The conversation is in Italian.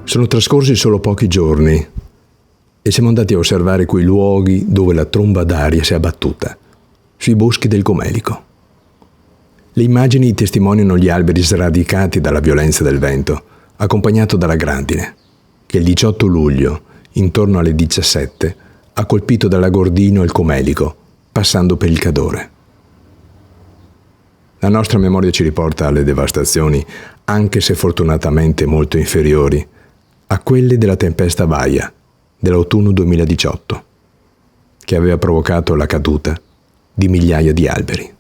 Sono trascorsi solo pochi giorni e siamo andati a osservare quei luoghi dove la tromba d'aria si è abbattuta, sui boschi del Comelico. Le immagini testimoniano gli alberi sradicati dalla violenza del vento, accompagnato dalla grandine, che il 18 luglio, intorno alle 17, ha colpito dall'Agordino il Comelico, passando per il Cadore. La nostra memoria ci riporta alle devastazioni, anche se fortunatamente molto inferiori, a quelle della tempesta Vaia dell'autunno 2018, che aveva provocato la caduta di migliaia di alberi.